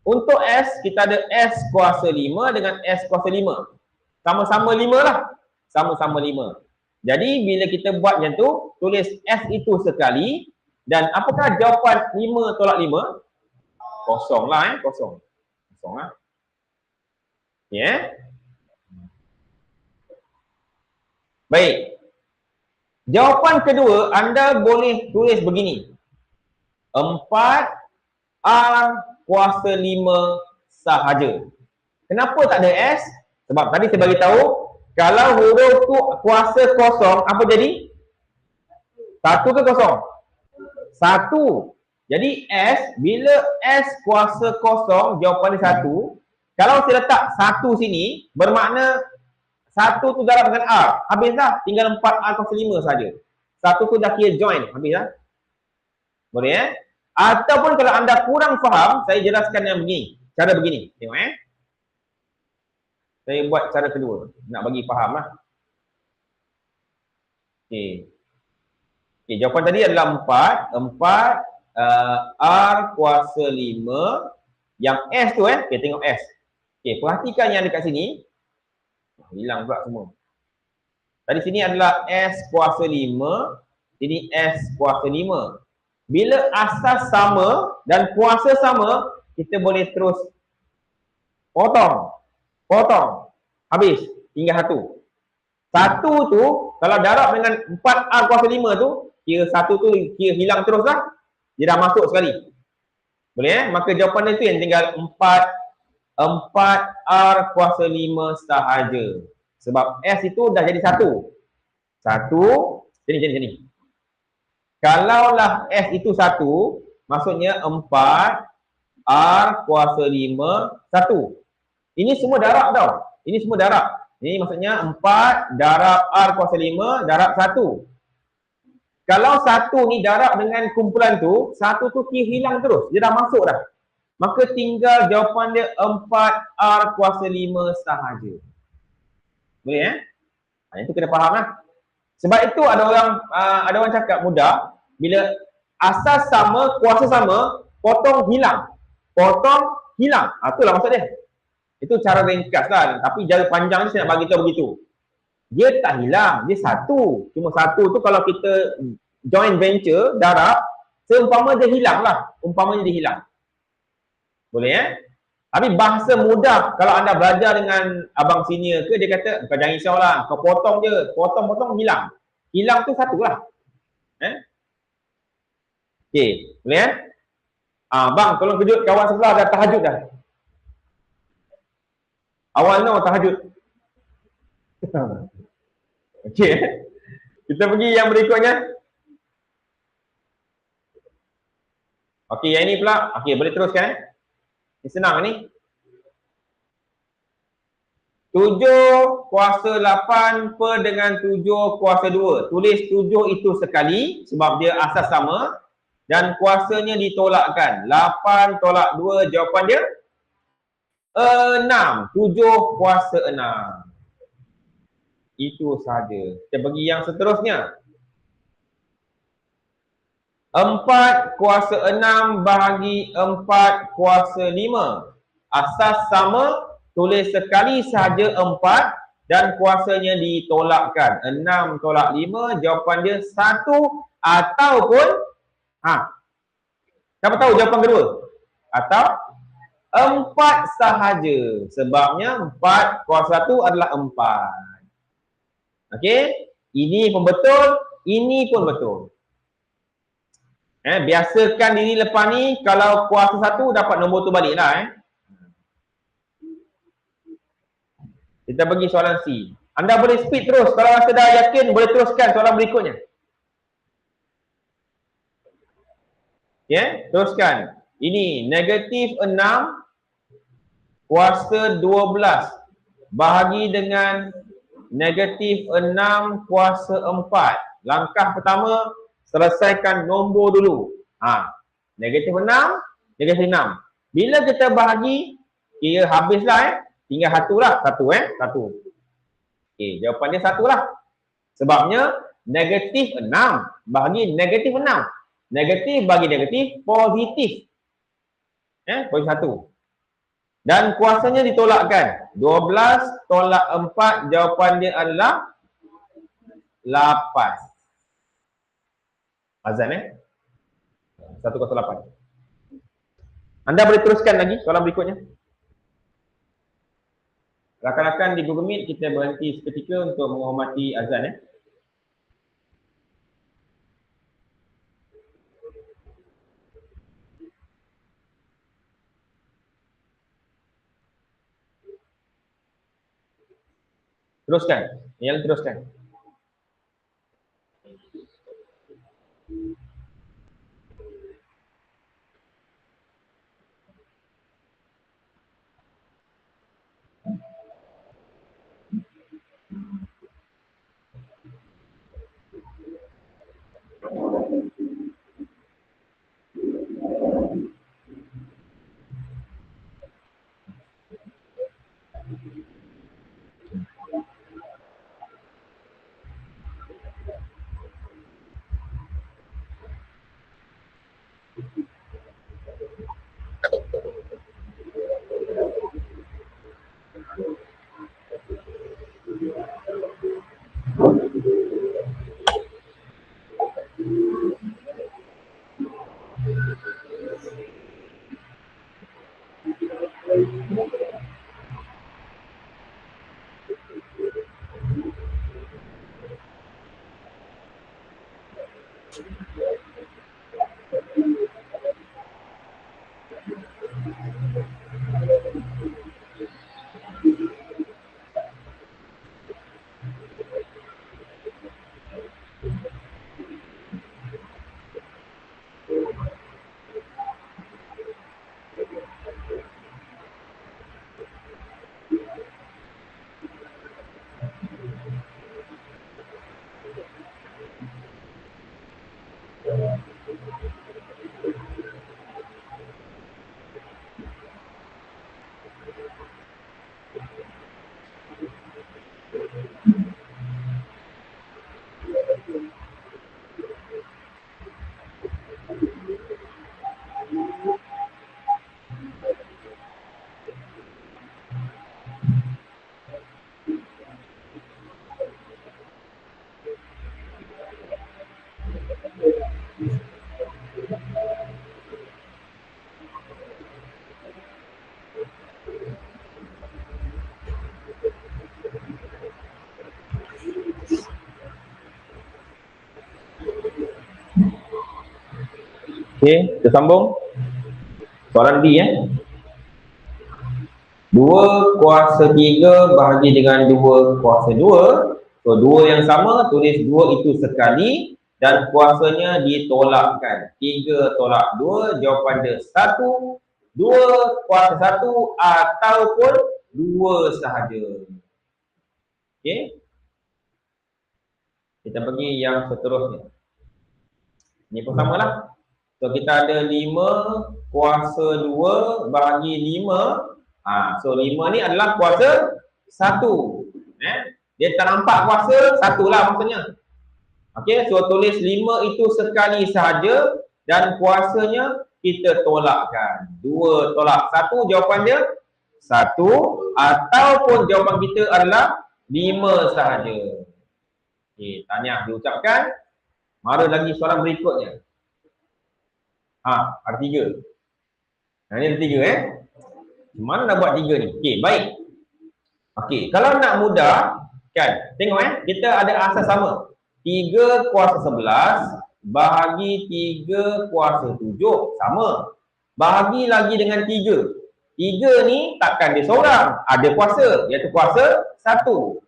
Untuk S, kita ada S kuasa 5 dengan S kuasa 5. Sama-sama 5 lah. Sama-sama 5. Jadi, bila kita buat macam tu, tulis S itu sekali. Dan apakah jawapan 5 tolak 5? Kosong lah, kosong. Kosong lah. Baik. Jawapan kedua, anda boleh tulis begini. 4 R kuasa 5 sahaja. Kenapa tak ada S? Sebab tadi saya bagi tahu, kalau huruf tu kuasa kosong, apa jadi? 1 ke kosong? 1. Jadi S, bila S kuasa kosong, jawapan dia 1. Kalau saya letak 1 sini, bermakna 1 tu darab dengan R. Habis dah, tinggal 4 R kuasa 5 saja. 1 tu dah kira join, habis dah. Boleh Ataupun kalau anda kurang faham, saya jelaskan yang begini. Cara begini. Tengok Saya buat cara kedua. Nak bagi faham lah. Okey, jawapan tadi adalah 4. 4 R kuasa 5. Yang S tu tengok S. Perhatikan yang dekat sini. Hilang pula semua. Tadi sini adalah S kuasa 5. Sini S kuasa 5. Bila asas sama dan kuasa sama, kita boleh terus potong. Habis. Tinggal 1. 1 tu, kalau darab dengan 4R kuasa 5 tu, kira 1 tu kira hilang terus lah. Dia dah masuk sekali. Boleh Maka jawapan itu yang tinggal 4R kuasa 5 sahaja. Sebab S itu dah jadi 1. 1, sini. Kalaulah S itu 1, maksudnya 4 R kuasa 5 1. Ini semua darab tau. Ini semua darab. Ini maksudnya 4 darab R kuasa 5 darab 1. Kalau 1 ni darab dengan kumpulan tu, 1 tu hilang terus. Dia dah masuk dah. Maka tinggal jawapan dia 4 R kuasa 5 sahaja. Boleh Itu kena faham lah. Sebab itu ada orang cakap mudah, bila asas sama, kuasa sama, potong hilang. Itulah maksud dia. Itu cara ringkas lah. Tapi jari panjang ni saya nak bagi tahu begitu. Dia tak hilang, dia 1. Cuma 1 tu kalau kita joint venture, darab, seumpama dia hilang lah. Umpamanya dia hilang. Boleh Tapi bahasa mudah, kalau anda belajar dengan abang senior ke, dia kata, kau jangan risau lah, kau potong je. Potong, hilang. Hilang tu 1 lah. Okey, boleh bang, tolong kejut kawan sebelah dah tahajud dah. Awal tahajud. Okey. Kita pergi yang berikutnya. Okey, yang ini pula. Okey, boleh teruskan. Ini senang ni. 7 kuasa 8 per dengan 7 kuasa 2. Tulis 7 itu sekali sebab dia asas sama. Dan kuasanya ditolakkan. 8 tolak 2, jawapan dia 6. 7 kuasa 6. Itu sahaja. Kita pergi yang seterusnya. 4 kuasa 6 bahagi 4 kuasa 5. Asas sama, tulis sekali sahaja 4 dan kuasanya ditolakkan. 6 tolak 5, jawapan dia 1 ataupun siapa tahu jawapan kedua? Atau 4 sahaja. Sebabnya 4 kuasa 1 adalah 4. Okey? Ini pun betul, ini pun betul. Biasakan diri lepas ni, kalau kuasa 1 dapat nombor tu balik lah. Kita pergi soalan C. Anda boleh speed terus. Kalau rasa dah yakin, boleh teruskan soalan berikutnya. Okay, teruskan. Ini negatif 6 kuasa 12 bahagi dengan negatif 6 kuasa 4. Langkah pertama, selesaikan nombor dulu. Negatif 6, negatif 6. Bila kita bahagi, kira habislah. Tinggal 1 lah. 1. Okey, jawapan dia 1 lah. Sebabnya negatif 6 bahagi negatif 6. Negatif bagi negatif, positif. Positif 1. Dan kuasanya ditolakkan. 12 tolak 4, jawapan dia adalah 8. Azan 108. Anda boleh teruskan lagi soalan berikutnya. Rakan-rakan di Google Meet, kita berhenti seketika untuk menghormati azan. Teruskan. Yang teruskan. Okey, kita sambung. Soalan D 2 kuasa 3 bahagi dengan 2 kuasa 2. So 2 yang sama, tulis 2 itu sekali dan kuasanya ditolakkan. 3 tolak 2, jawapan dia 1, 2 kuasa 1 ataupun 2 sahaja. Okey. Kita pergi yang seterusnya. Ini pun samalah. So kita ada 5 kuasa 2 bahagi 5. So 5 ni adalah kuasa 1. Dia tak nampak kuasa 1 lah maksudnya. Okey, so tulis 5 itu sekali sahaja dan kuasanya kita tolakkan. 2 tolak 1, jawapan dia 1 ataupun jawapan kita adalah 5 sahaja. Okey, tahniah diucapkan. Mari lagi soalan berikutnya. Ada 3. Ini ada 3 Mana nak buat 3 ni? Okey, baik. Okey, kalau nak mudah kan, tengok kita ada asas sama. 3 kuasa 11 bahagi 3 kuasa 7 sama. Bahagi lagi dengan 3. 3 ni takkan dia seorang, ada kuasa, iaitu kuasa 1.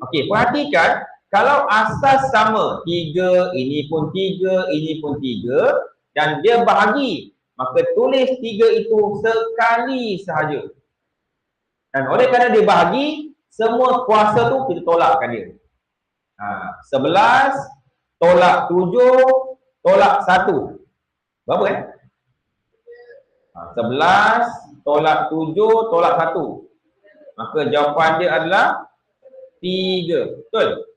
Okey, perhatikan kalau asas sama, 3, ini pun 3, ini pun 3 dan dia bahagi, maka tulis 3 itu sekali sahaja. Dan oleh kerana dia bahagi, semua kuasa tu kita tolakkan dia. 11 tolak 7 tolak 1. Berapa 11 tolak 7 tolak 1. Maka jawapan dia adalah 3. Betul?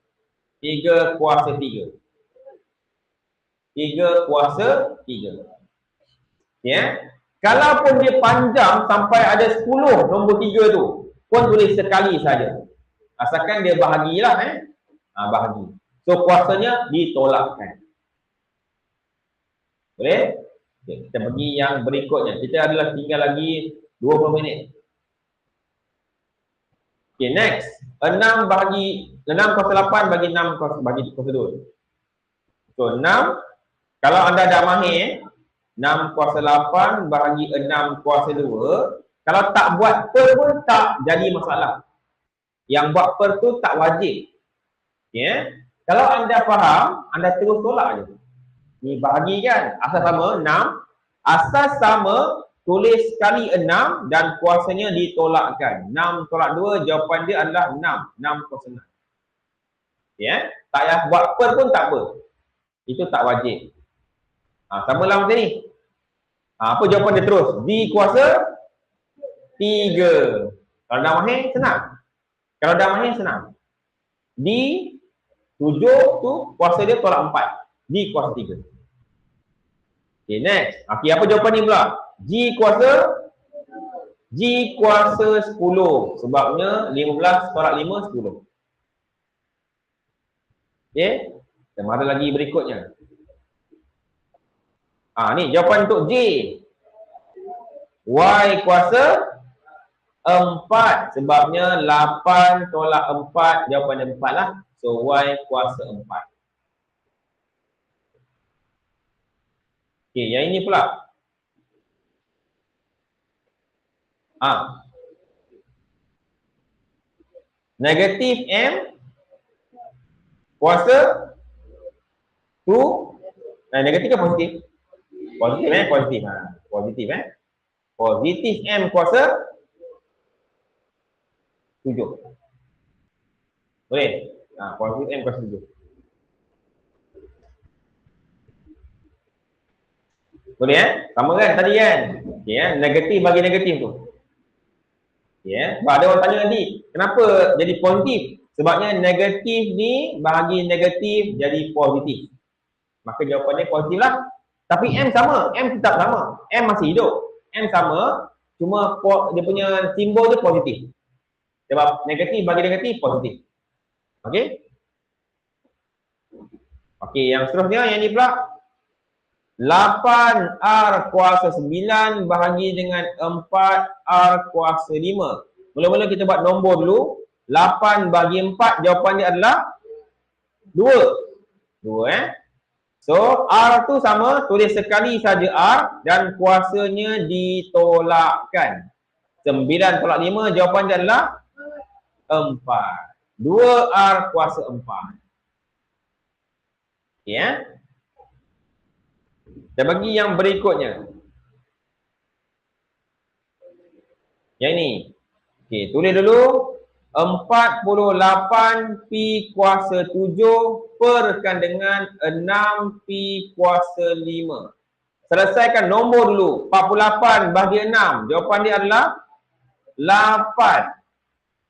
3 kuasa 3. 3 kuasa 3. Kalaupun dia panjang sampai ada 10 nombor 3 tu, pun tulis sekali saja. Asalkan dia bahagilah bahagi. So kuasanya ditolakkan. Boleh? Okay, kita pergi yang berikutnya. Kita adalah tinggal lagi 20 minit. Okay, next. 6 kuasa 8 bagi 6 kuasa 2. So 6, kalau anda dah mahir 6 kuasa 8 bahagi 6 kuasa 2. Kalau tak buat per pun tak jadi masalah. Yang buat per tu tak wajib. Kalau anda faham, anda terus tolak je. Ni bahagi kan, asas sama 6. Asas sama, tulis sekali 6 dan kuasanya ditolakkan. 6 tolak 2, jawapan dia adalah 6. 6 kuasa 6. Tak payah buat per pun tak apa. Itu tak wajib. Sama lah macam ni. Apa jawapan dia terus? D kuasa 3. Kalau dah mahir, senang. Kalau dah mahir, senang. D 7 tu kuasa dia tolak 4. D kuasa 3. Okay, next. Okay, apa jawapan ni pula? G kuasa 10. Sebabnya 15 tolak 5, 10. Okay. Kita mari lagi berikutnya. Ni jawapan untuk J. Y kuasa 4. Sebabnya 8 tolak 4, jawapan dia 4 lah. So Y kuasa 4. Okey, yang ini pula. Negatif M kuasa 2. Negatif ke positif? Positif positif. Positif Positif M kuasa 7. Boleh? Positif M kuasa 7. Boleh Sama kan tadi kan? Okey negatif bagi negatif tu. Okey ada orang tanya tadi, kenapa jadi positif? Sebabnya negatif ni bahagi negatif jadi positif. Maka jawapannya positif lah. Tapi M sama, M tetap sama. M masih hidup. M sama, cuma dia punya simbol dia positif. Sebab negatif bagi negatif positif. Okey? Okey, yang seterusnya yang ni pula 8R kuasa 9 bahagi dengan 4R kuasa 5. Mula-mula kita buat nombor dulu. 8 bagi 4, jawapan dia adalah 2. 2 So, R tu sama, tulis sekali saja R dan kuasanya ditolakkan. 9 tolak 5, jawapan dia adalah 4. 2R kuasa 4. Okay, ya. Dan bagi yang berikutnya. Yang ini. Okey, tulis dulu 48 Pi kuasa 7 perkan dengan 6 Pi kuasa 5. Selesaikan nombor dulu. 48 bahagi 6. Jawapan dia adalah 8.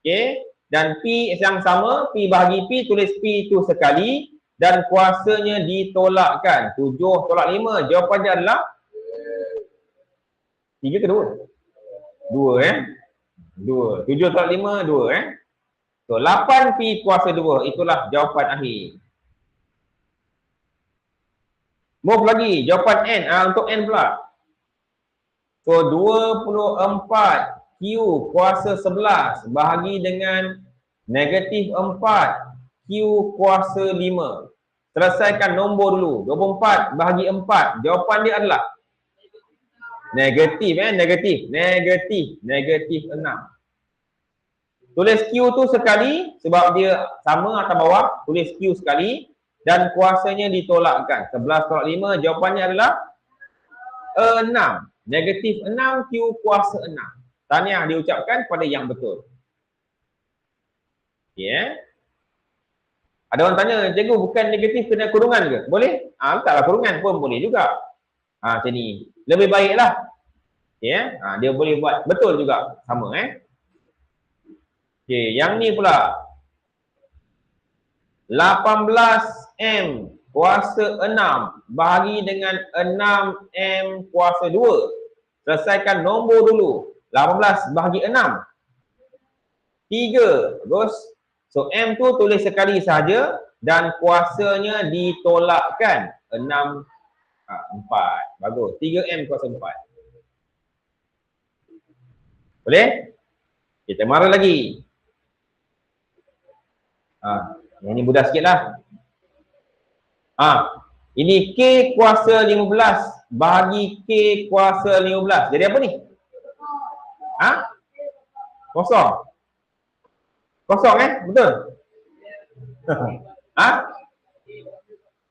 Okey, dan Pi yang sama, Pi bahagi Pi, tulis Pi itu sekali dan kuasanya ditolakkan. 7 tolak 5. Jawapan dia adalah 3 ke 2? 2 2. 7 tolak 5, 2 So 8 Pi kuasa 2. Itulah jawapan akhir. Move lagi. Jawapan N. Untuk N pula. So 24 Q kuasa 11 bahagi dengan negatif 4 Q kuasa 5. Selesaikan nombor dulu. 24 bahagi 4. Jawapan dia adalah negatif negatif 6. Tulis Q tu sekali sebab dia sama atas bawah. Tulis Q sekali dan kuasanya ditolakkan. 11 tolak 5, jawapannya adalah 6. Negatif 6 Q kuasa 6. Tahniah diucapkan pada yang betul. Okay, Ada orang tanya, cikgu bukan negatif kena kurungan ke? Boleh? Letaklah kurungan pun boleh juga. Macam ni. Lebih baiklah. Okay, dia boleh buat betul juga. Sama Okay, yang ni pula. 18M kuasa 6 bahagi dengan 6M kuasa 2. Selesaikan nombor dulu. 18 bahagi 6. 3. Terus. So, M tu tulis sekali saja dan kuasanya ditolakkan. 6, 4. Bagus. 3M kuasa 4. Boleh? Kita marah lagi. Yang ni mudah sikit lah. Ini K kuasa 15 bahagi K kuasa 15. Jadi apa ni? Kosong. Kosong betul?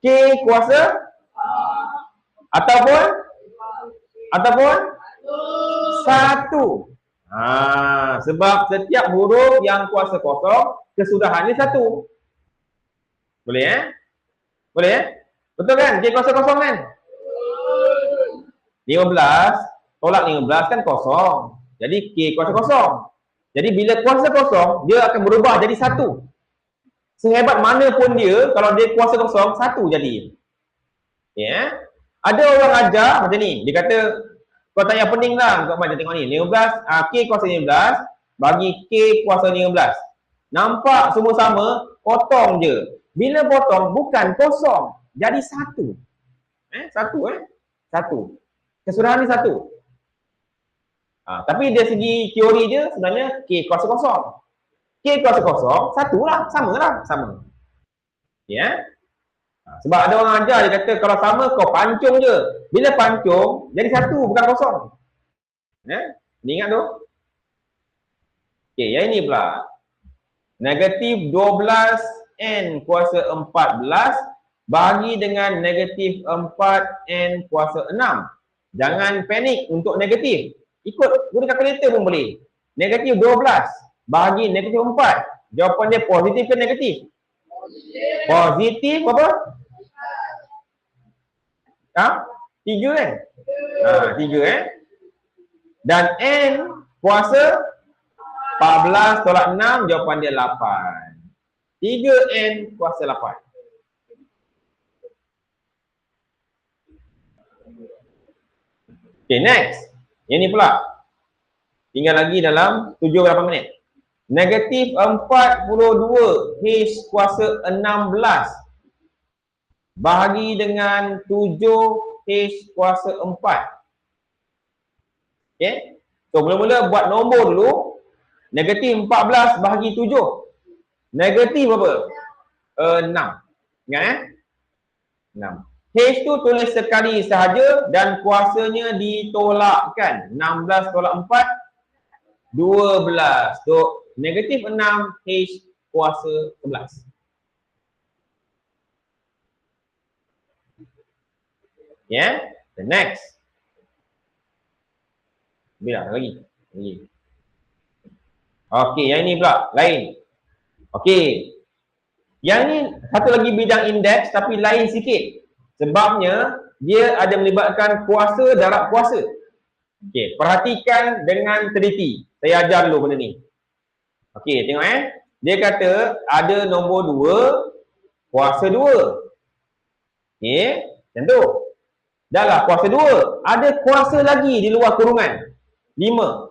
K kuasa ataupun 1. Sebab setiap huruf yang kuasa kosong kesudahannya 1. Boleh Boleh Betul kan? K kuasa kosong kan? 15 tolak 15 kan kosong. Jadi K kuasa kosong. Jadi bila kuasa kosong, dia akan berubah jadi 1. Sehebat mana pun dia, kalau dia kuasa kosong, 1 jadi. Ada orang ajar macam ni. Dia kata, kau tanya pening lah. Kau macam tengok ni. 15, K kuasa 15 bagi K kuasa 15. Nampak semua sama, potong je. Bila potong, bukan kosong. Jadi 1. 1. Kesudahan ni 1. Tapi dari segi teori dia sebenarnya K kuasa kosong. K kuasa kosong, 1 lah. Sama. Sebab ada orang ajar dia kata kalau sama kau pancung je. Bila pancung, jadi 1 bukan kosong. Ni ingat tu? Okay, yang ini pula. Negatif 12N kuasa 14 bagi dengan negatif 4N kuasa 6. Jangan panik untuk negatif. Ikut guna kalkulator pun boleh. Negatif 12 bagi negatif 4. Jawapan dia positif ke negatif? Positif apa? 3 kan? 3 Dan N kuasa 14 tolak 6, jawapan dia 8. 3N kuasa 8. Okay, next. Yang ni pula. Tinggal lagi dalam 7-8 minit. Negatif 42 H kuasa 16 bahagi dengan 7 H kuasa 4. Okay. So, mula-mula buat nombor dulu. Negatif 14 bahagi 7. Negatif apa? 6. Ingat 6. H tu tulis sekali sahaja dan kuasanya ditolakkan. 16 tolak 4. 12. So, negatif 6 H kuasa 11. Yeah, the next. Bila lagi. Okey, yang ini pula lain. Okey. Yang ni satu lagi bidang indeks tapi lain sikit. Sebabnya dia ada melibatkan kuasa darab kuasa. Okey, perhatikan dengan teliti. Saya ajar dulu benda ni. Okey, tengok Dia kata ada nombor 2 kuasa 2. Okey, macam tu. Dah lah kuasa 2. Ada kuasa lagi di luar kurungan. 5.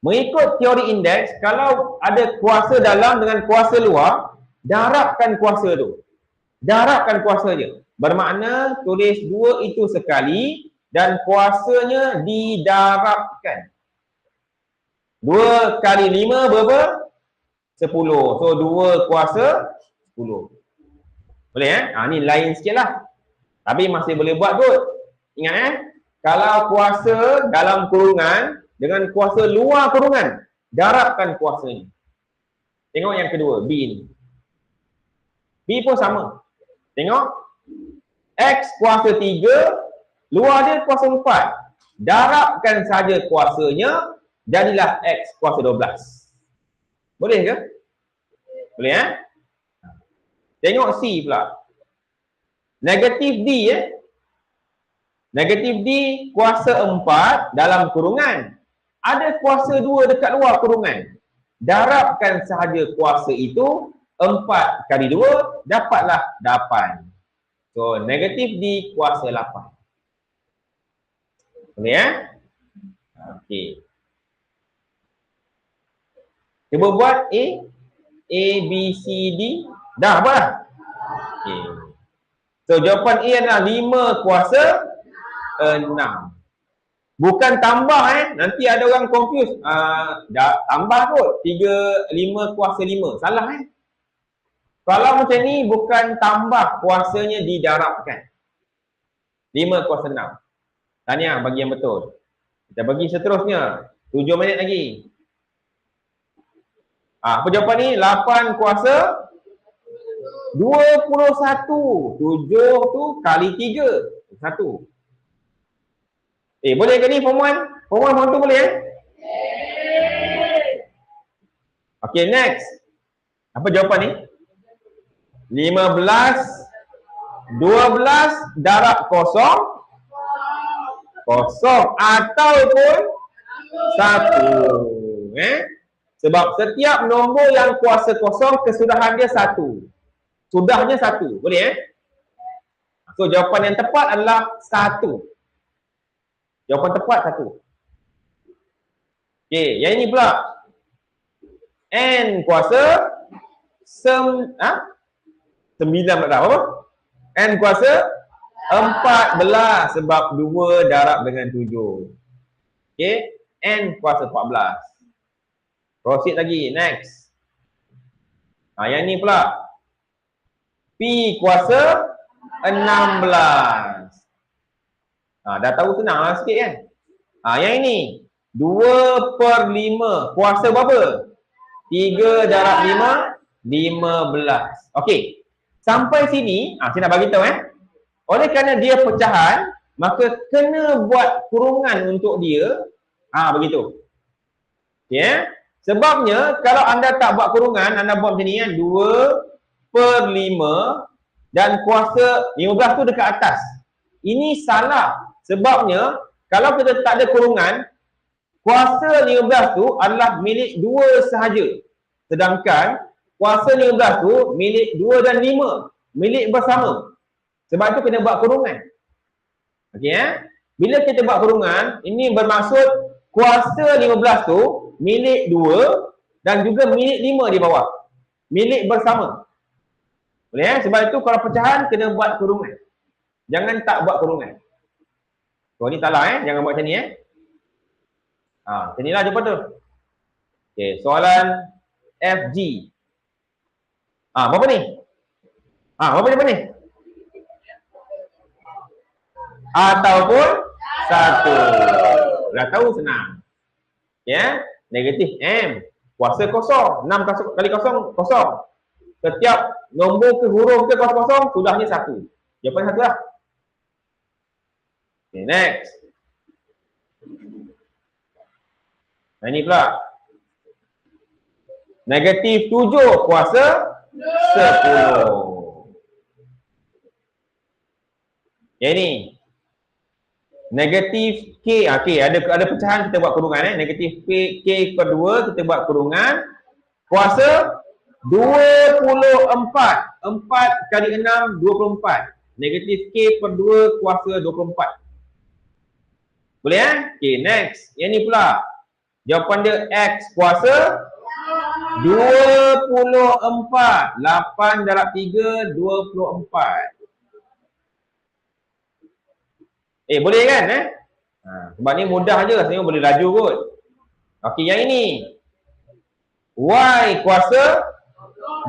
Mengikut teori indeks, kalau ada kuasa dalam dengan kuasa luar, darabkan kuasa tu. Darabkan kuasa je. Bermakna tulis 2 itu sekali dan kuasanya didarabkan. 2 kali 5 berapa? 10. So 2 kuasa 10. Boleh ni lain sikit lah. Tapi masih boleh buat kot. Ingat kalau kuasa dalam kurungan dengan kuasa luar kurungan, darabkan kuasanya. Tengok yang kedua, B ni. B pun sama. Tengok. X kuasa 3, luar dia kuasa 4. Darabkan saja kuasanya, jadilah X kuasa 12. Boleh ke? Boleh Tengok C pula. Negatif D Negatif D kuasa 4 dalam kurungan. Ada kuasa 2 dekat luar kurungan. Darabkan sahaja kuasa itu, 4 kali 2 dapatlah 8. So negatif D kuasa 8. Boleh Okey. Cuba buat A B, C, D. Dah apa dah? Okey. So jawapan A adalah 5 kuasa 6. Bukan tambah nanti ada orang confuse. Dah tambah kot. 5 kuasa 5. Salah Kalau macam ni bukan tambah, kuasanya didarabkan. 5 kuasa 6. Tahniah bagi yang betul. Kita bagi seterusnya. 7 minit lagi. Apa jawapan ni? 8 kuasa 21. 7 tu kali 3. 1. Boleh ke ni form 1? Form 1, form 2 boleh Okay, next. Apa jawapan ni? 15 12 darab kosong ataupun 1. Sebab setiap nombor yang kuasa kosong kesudahan dia 1. Sudahnya 1. Boleh So jawapan yang tepat adalah 1. Jawapan tepat 1. Okey, yang ini pula. N kuasa 9 tak apa? N kuasa 14 sebab 2 darab dengan 7. Okey, N kuasa 14. Proceed lagi, next. Yang ni pula. P kuasa 16. Dah tahu senang lah sikit kan? Yang ini 2/5. Kuasa berapa? 3 darab 5, 15. Okey. Sampai sini, saya nak bagi tahu oleh kerana dia pecahan, maka kena buat kurungan untuk dia. Begitu. Okey Sebabnya kalau anda tak buat kurungan, anda buat macam ni 2/5 dan kuasa 15 tu dekat atas. Ini salah. Sebabnya kalau kita tak ada kurungan, kuasa 15 tu adalah milik 2 sahaja. Sedangkan kuasa 15 tu milik 2 dan 5. Milik bersama. Sebab itu kena buat kurungan. Okey Bila kita buat kurungan, ini bermaksud kuasa 15 tu milik 2 dan juga milik 5 di bawah. Milik bersama. Boleh Sebab itu kalau pecahan kena buat kurungan. Jangan tak buat kurungan. So ni salah jangan buat macam ni macam inilah jawapan tu. Okey, soalan FG. Berapa ni? Berapa jawapan ni? Ataupun 1. Dah tahu senang. Ya, negatif M. Kuasa kosong. 6 kali kosong, kosong. Setiap nombor ke huruf ke kosong-kosong, sudahnya 1. Jawapan 1 lah. Okay, next. Nah, ini pula. Negatif 7 kuasa 10. Yang ini. Negatif K. Okay, ada pecahan kita buat kurungan. Negatif K kedua kita buat kurungan. Kuasa 24. 4 kali 6, 24. Negatif K per 2 kuasa 24. Boleh ya? Okay, next. Yang ni pula. Jawapan dia X kuasa 24. 8 darab 3, 24. Boleh kan? Sebab ni mudah je. Rasanya boleh laju kot. Okey, yang ini. Y kuasa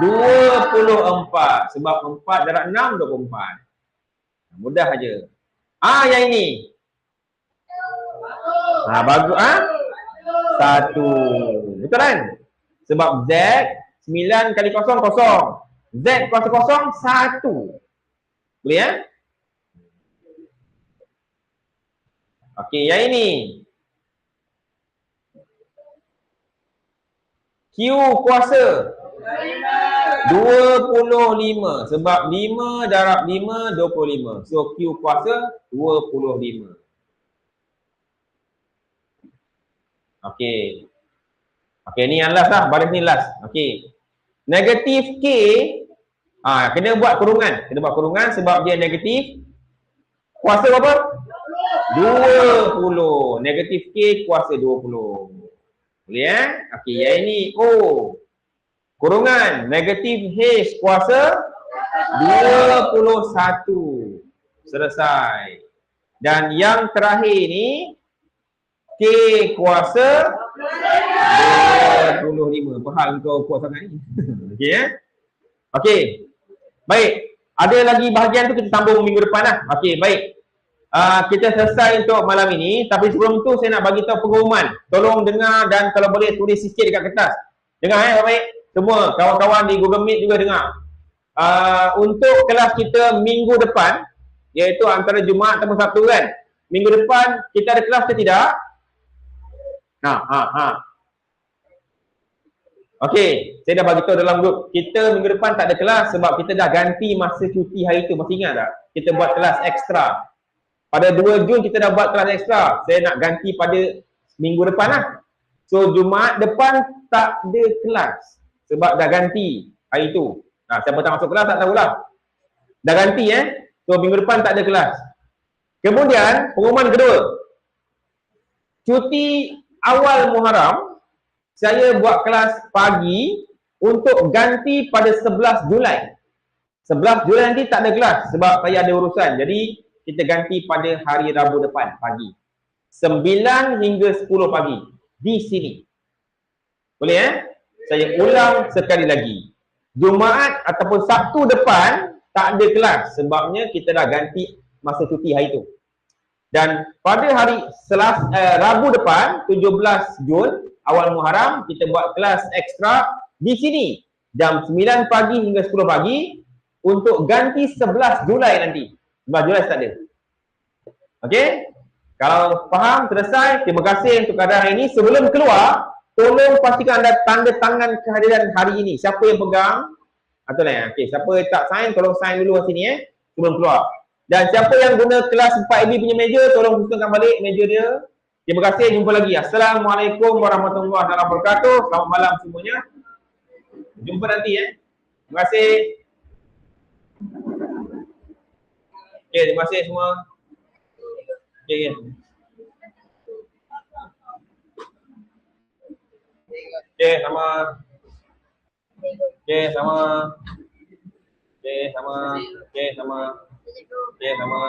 24. Sebab 4 darab 6, 24. Mudah aja. Yang ini. Bagus. 1. Betul kan? Sebab Z 9 kali kosong, kosong. Z kuasa kosong 1. Boleh ya? Okey, yang ini. Q kuasa 25. Sebab 5 darab 5, 25. So, Q kuasa 25. Okey. Okey, ni yang last lah. Baris ni last. Okey. Negatif K. Kena buat kurungan. Kena buat kurungan sebab dia negatif. Kuasa berapa? 20. Negatif K kuasa 20. Boleh ya? Okey, yang ini O. Kurungan. Negatif H kuasa 21. Selesai. Dan yang terakhir ni K kuasa 25. Perhal kau kuat sangat ni. Okey ya? Okey. Baik. Ada lagi bahagian tu kita sambung minggu depan lah. Okey, baik. Kita selesai untuk malam ini. Tapi sebelum tu saya nak bagi tahu pengumuman. Tolong dengar dan kalau boleh tulis sikit dekat kertas. Dengar baik. Semua kawan-kawan di Google Meet juga dengar. Untuk kelas kita minggu depan, iaitu antara Jumaat atau Sabtu kan. Minggu depan kita ada kelas ke tidak? Okey, saya dah bagi tahu dalam grup. Kita minggu depan tak ada kelas sebab kita dah ganti masa cuti hari tu. Masih ingat tak? Kita buat kelas ekstra. Pada 2 Jun kita dah buat kelas ekstra. Saya nak ganti pada minggu depan lah. So, Jumaat depan tak ada kelas. Sebab dah ganti hari tu. Siapa tak masuk kelas tak tahulah. Dah ganti So, minggu depan tak ada kelas. Kemudian, pengumuman kedua. Cuti awal Muharram, saya buat kelas pagi untuk ganti pada 11 Julai. 11 Julai nanti tak ada kelas sebab saya ada urusan. Jadi, kita ganti pada hari Rabu depan, pagi. 9 hingga 10 pagi. Di sini. Boleh Saya ulang sekali lagi. Jumaat ataupun Sabtu depan, tak ada kelas. Sebabnya kita dah ganti masa cuti hari tu. Dan pada hari Rabu depan, 17 Jun, awal Muharram, kita buat kelas ekstra di sini. Jam 9 pagi hingga 10 pagi untuk ganti 11 Julai nanti. 11 Julai tak ada. Okey? Kalau faham, selesai. Terima kasih untuk keadaan hari ini. Sebelum keluar, tolong pastikan anda tanda tangan kehadiran hari ini. Siapa yang pegang? Atau lain. Okey, siapa tak sign, tolong sign dulu kat sini sebelum keluar. Dan siapa yang guna kelas 4AB punya meja, tolong susunkan balik meja dia. Terima kasih, jumpa lagi. Assalamualaikum warahmatullahi wabarakatuh. Selamat malam semuanya. Jumpa nanti Terima kasih. Okey, terima kasih semua. Okey. Okey, sama. Okey, sama. Okey, sama. Okey, sama. Okey, sama.